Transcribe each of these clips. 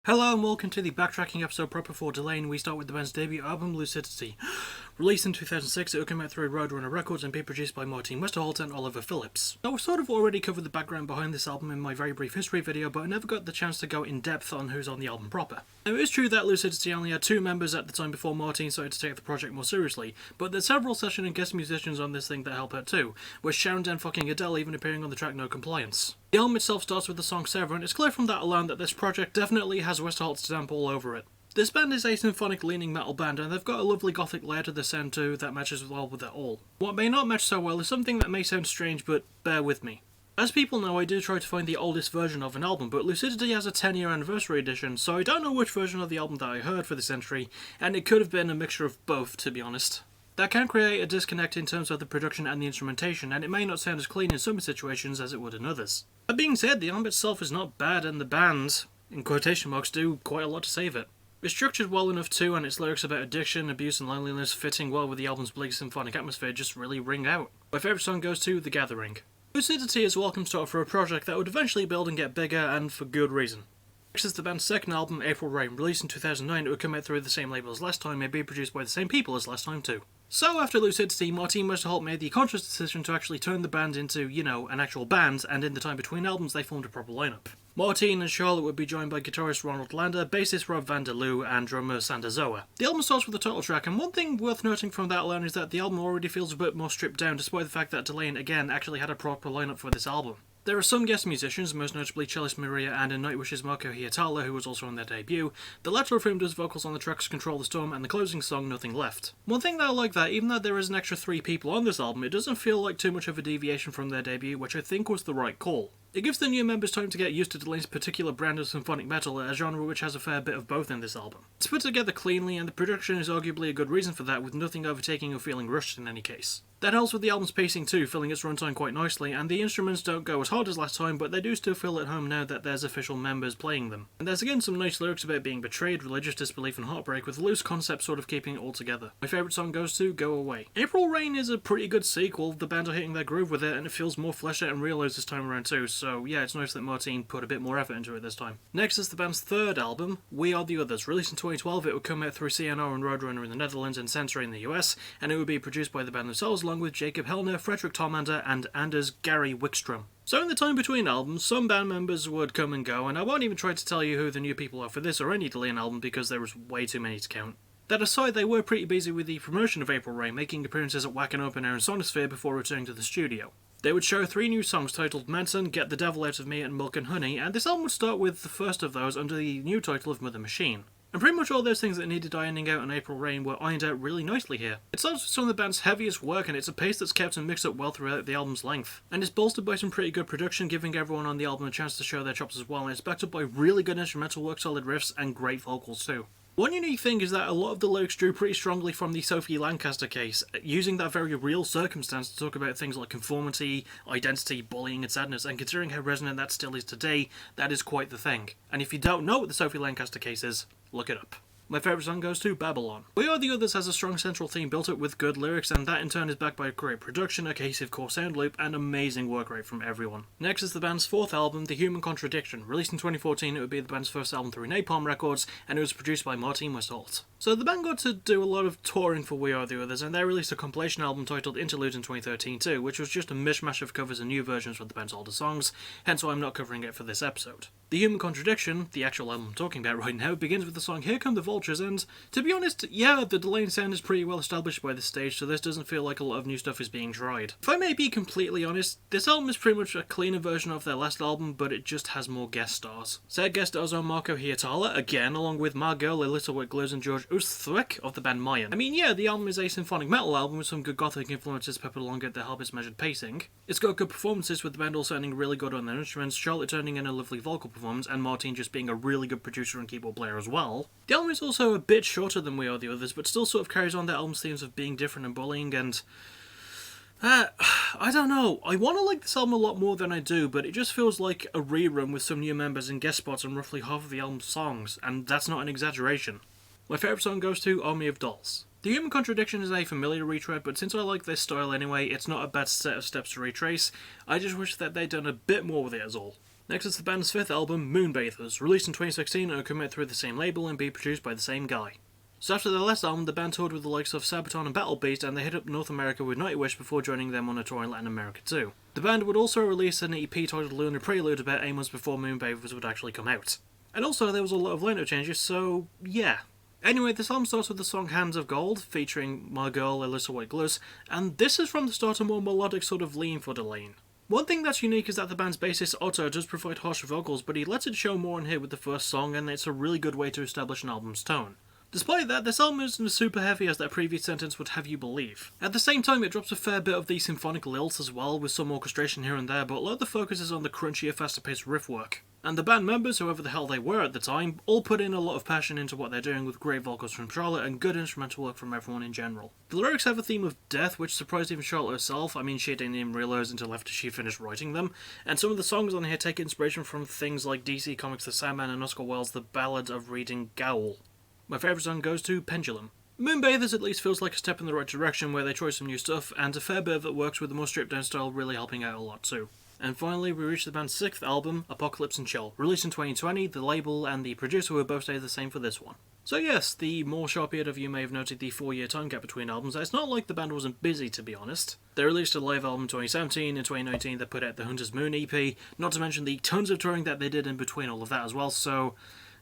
Hello and welcome to the Backtracking episode proper for Delain. We start with the band's debut album, Lucidity. Released in 2006, it will come out through Roadrunner Records and be produced by Martin Westerholt and Oliver Phillips. Now, I've sort of already covered the background behind this album in my very brief history video, but I never got the chance to go in depth on who's on the album proper. Now, it is true that Lucidity only had 2 members at the time before Martin started to take the project more seriously, but there's several session and guest musicians on this thing that help out too, with Sharon Den fucking Adele even appearing on the track No Compliance. The album itself starts with the song Sever, and it's clear from that alone that this project definitely has Westerholt's stamp all over it. This band is a symphonic-leaning metal band, and they've got a lovely gothic layer to their sound too that matches well with it all. What may not match so well is something that may sound strange, but bear with me. As people know, I do try to find the oldest version of an album, but Lucidity has a 10-year anniversary edition, so I don't know which version of the album that I heard for this entry, and it could have been a mixture of both, to be honest. That can create a disconnect in terms of the production and the instrumentation, and it may not sound as clean in some situations as it would in others. That being said, the album itself is not bad, and the band, in quotation marks, do quite a lot to save it. It's structured well enough too, and its lyrics about addiction, abuse and loneliness fitting well with the album's bleak symphonic atmosphere just really ring out. My favourite song goes to The Gathering. Lucidity is a welcome start for a project that would eventually build and get bigger, and for good reason. Next is the band's second album, April Rain. Released in 2009, it would come out through the same label as Last Time and be produced by the same people as Last Time too. So after Lucidity, Martin Westerholt made the conscious decision to actually turn the band into, an actual band, and in the time between albums they formed a proper lineup. Martin and Charlotte would be joined by guitarist Ronald Lander, bassist Rob Van Der Loo, and drummer Sander Zoa. The album starts with the title track, and one thing worth noting from that alone is that the album already feels a bit more stripped down, despite the fact that Delain, again, actually had a proper lineup for this album. There are some guest musicians, most notably cellist Maria and in Nightwish's Marco Hietala, who was also on their debut, the latter of whom does vocals on the tracks Control the Storm and the closing song Nothing Left. One thing that I like that, even though there is an extra 3 people on this album, it doesn't feel like too much of a deviation from their debut, which I think was the right call. It gives the new members time to get used to Delain's particular brand of symphonic metal, a genre which has a fair bit of both in this album. It's put together cleanly, and the production is arguably a good reason for that, with nothing overtaking or feeling rushed in any case. That helps with the album's pacing too, filling its runtime quite nicely, and the instruments don't go as hard as Last Time, but they do still feel at home now that there's official members playing them. And there's again some nice lyrics about being betrayed, religious disbelief and heartbreak, with a loose concept sort of keeping it all together. My favourite song goes to Go Away. April Rain is a pretty good sequel, the band are hitting their groove with it, and it feels more fleshed out and realised this time around too, so yeah, it's nice that Martin put a bit more effort into it this time. Next is the band's third album, We Are the Others. Released in 2012, it would come out through CNR and Roadrunner in the Netherlands and Sensory in the US, and it would be produced by the band themselves along with Jacob Hellner, Frederick Tomander, and Anders Gary Wickstrom. So in the time between albums, some band members would come and go, and I won't even try to tell you who the new people are for this or any Delain album because there was way too many to count. That aside, they were pretty busy with the promotion of April Rain, making appearances at Wacken Open Air and Sonosphere before returning to the studio. They would show 3 new songs titled Manson, Get the Devil Out of Me, and Milk and Honey, and this album would start with the first of those under the new title of Mother Machine. And pretty much all those things that needed ironing out on April Rain were ironed out really nicely here. It starts with some of the band's heaviest work, and it's a pace that's kept and mixed up well throughout the album's length. And it's bolstered by some pretty good production, giving everyone on the album a chance to show their chops as well, and it's backed up by really good instrumental work, solid riffs, and great vocals too. One unique thing is that a lot of the lyrics drew pretty strongly from the Sophie Lancaster case, using that very real circumstance to talk about things like conformity, identity, bullying and sadness, and considering how resonant that still is today, that is quite the thing. And if you don't know what the Sophie Lancaster case is, look it up. My favourite song goes to Babylon. We Are the Others has a strong central theme built up with good lyrics, and that in turn is backed by great production, a cohesive core sound loop, and amazing work rate from everyone. Next is the band's 4th album, The Human Contradiction. Released in 2014, it would be the band's first album through Napalm Records, and it was produced by Martin Westerholt. So the band got to do a lot of touring for We Are the Others, and they released a compilation album titled Interludes in 2013 too, which was just a mishmash of covers and new versions of the band's older songs, hence why I'm not covering it for this episode. The Human Contradiction, the actual album I'm talking about right now, begins with the song Here Come the Vultures, and to be honest, yeah, the Delain sound is pretty well established by this stage, so this doesn't feel like a lot of new stuff is being tried. If I may be completely honest, this album is pretty much a cleaner version of their last album, but it just has more guest stars. Said guest stars are Marco Hietala, again, along with Margot, Littlewhite Glues and George Oostthwick of the band Mayan. I mean, yeah, the album is a symphonic metal album with some good gothic influences peppered along it that help its measured pacing. It's got good performances, with the band all sounding really good on their instruments, Charlotte turning in a lovely vocal performance, and Martin just being a really good producer and keyboard player as well. The album is also a bit shorter than We Are the Others, but still sort of carries on the album's themes of being different and bullying, and I don't know, I want to like this album a lot more than I do, but it just feels like a rerun with some new members and guest spots on roughly half of the album's songs, and that's not an exaggeration. My favourite song goes to Army of Dolls. The Human Contradiction is a familiar retread, but since I like this style anyway, it's not a bad set of steps to retrace. I just wish that they'd done a bit more with it as all. Next is the band's fifth album, Moonbathers, released in 2016 and come out through the same label and be produced by the same guy. So after their last album, the band toured with the likes of Sabaton and Battle Beast, and they hit up North America with Nightwish before joining them on a tour in Latin America too. The band would also release an EP titled Lunar Prelude about 8 months before Moonbathers would actually come out. And also there was a lot of lineup changes, so yeah. Anyway, this album starts with the song Hands of Gold, featuring my girl Alyssa White-Gluz, and this is from the start a more melodic sort of lean for Delain. One thing that's unique is that the band's bassist Otto does provide harsher vocals, but he lets it show more in here with the first song, and it's a really good way to establish an album's tone. Despite that, this album isn't as super heavy as that previous sentence would have you believe. At the same time, it drops a fair bit of the symphonic lilts as well, with some orchestration here and there, but a lot of the focus is on the crunchier, faster-paced riff work. And the band members, whoever the hell they were at the time, all put in a lot of passion into what they're doing, with great vocals from Charlotte and good instrumental work from everyone in general. The lyrics have a theme of death, which surprised even Charlotte herself. I mean, she didn't even realise until after she finished writing them, and some of the songs on here take inspiration from things like DC Comics' The Sandman and Oscar Wilde's The Ballad of Reading Gaol. My favourite song goes to Pendulum. Moonbathers at least feels like a step in the right direction, where they try some new stuff, and a fair bit of it works with the more stripped down style really helping out a lot too. And finally, we reach the band's sixth album, Apocalypse and Chill. Released in 2020, the label and the producer will both stay the same for this one. So yes, the more sharp-eared of you may have noted the 4-year time gap between albums. It's not like the band wasn't busy, to be honest. They released a live album in 2017, in 2019 they put out the Hunter's Moon EP, not to mention the tons of touring that they did in between all of that as well, so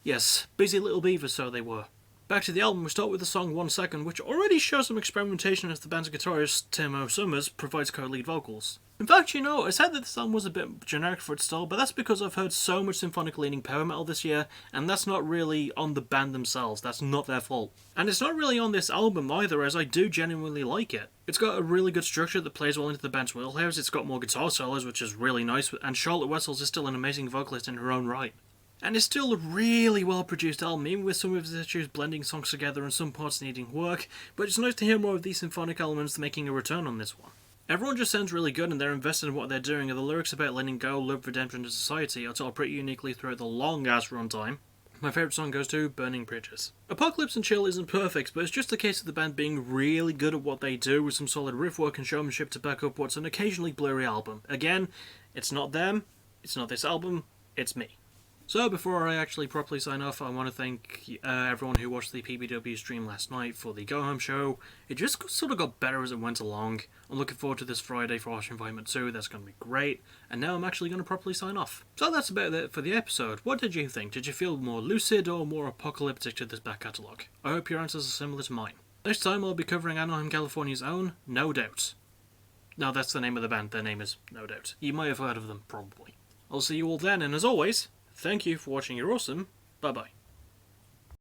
yes, busy little beavers so they were. Back to the album, we start with the song 1 Second, which already shows some experimentation as the band's guitarist, Timo Summers, provides co-lead vocals. In fact, I said that this album was a bit generic for its style, but that's because I've heard so much symphonic-leaning power metal this year, and that's not really on the band themselves, that's not their fault. And it's not really on this album either, as I do genuinely like it. It's got a really good structure that plays well into the band's wheelhouse, it's got more guitar solos, which is really nice, and Charlotte Wessels is still an amazing vocalist in her own right. And it's still a really well-produced album, even with some of its issues blending songs together and some parts needing work, but it's nice to hear more of these symphonic elements making a return on this one. Everyone just sounds really good and they're invested in what they're doing, and the lyrics about letting go, love, redemption, and society are told pretty uniquely throughout the long-ass runtime. My favourite song goes to Burning Bridges. Apocalypse and Chill isn't perfect, but it's just a case of the band being really good at what they do, with some solid riff work and showmanship to back up what's an occasionally blurry album. Again, it's not them, it's not this album, it's me. So before I actually properly sign off, I want to thank everyone who watched the PBW stream last night for the Go Home show. It just sort of got better as it went along. I'm looking forward to this Friday for Harsh Environment 2, that's going to be great. And now I'm actually going to properly sign off. So that's about it for the episode. What did you think? Did you feel more lucid or more apocalyptic to this back catalogue? I hope your answers are similar to mine. Next time I'll be covering Anaheim, California's own No Doubt. No, that's the name of the band. Their name is No Doubt. You may have heard of them, probably. I'll see you all then, and as always, thank you for watching. You're awesome. Bye-bye.